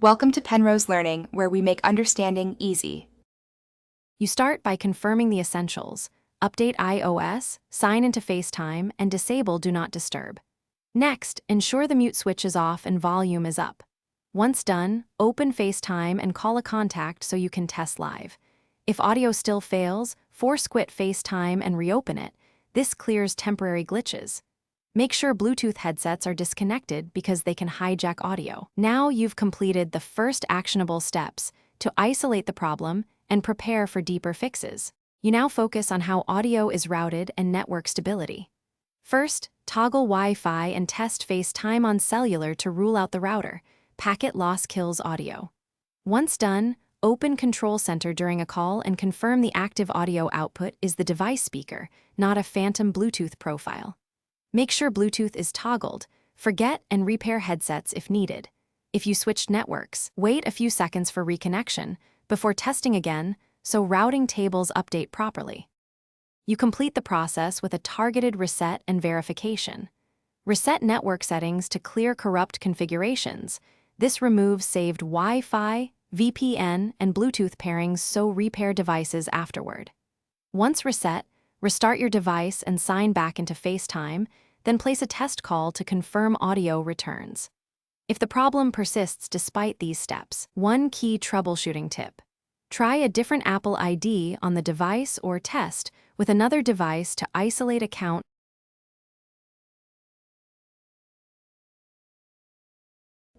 Welcome to Penrose Learning, where we make understanding easy. You start by confirming the essentials. Update iOS, sign into FaceTime, and disable Do Not Disturb. Next, ensure the mute switch is off and volume is up. Once done, open FaceTime and call a contact so you can test live. If audio still fails, force quit FaceTime and reopen it. This clears temporary glitches. Make sure Bluetooth headsets are disconnected because they can hijack audio. Now you've completed the first actionable steps to isolate the problem and prepare for deeper fixes. You now focus on how audio is routed and network stability. First, toggle Wi-Fi and test FaceTime on cellular to rule out the router. Packet loss kills audio. Once done, open Control Center during a call and confirm the active audio output is the device speaker, not a phantom Bluetooth profile. Make sure Bluetooth is toggled. Forget and repair headsets if needed. If you switched networks, wait a few seconds for reconnection before testing again so routing tables update properly. You complete the process with a targeted reset and verification. Reset network settings to clear corrupt configurations. This removes saved Wi-Fi, VPN, and Bluetooth pairings so repair devices afterward. Once reset, restart your device and sign back into FaceTime, then place a test call to confirm audio returns. If the problem persists despite these steps, one key troubleshooting tip. Try a different Apple ID on the device or test with another device to isolate account.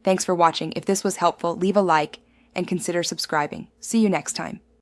Thanks for watching. If this was helpful, leave a like and consider subscribing. See you next time.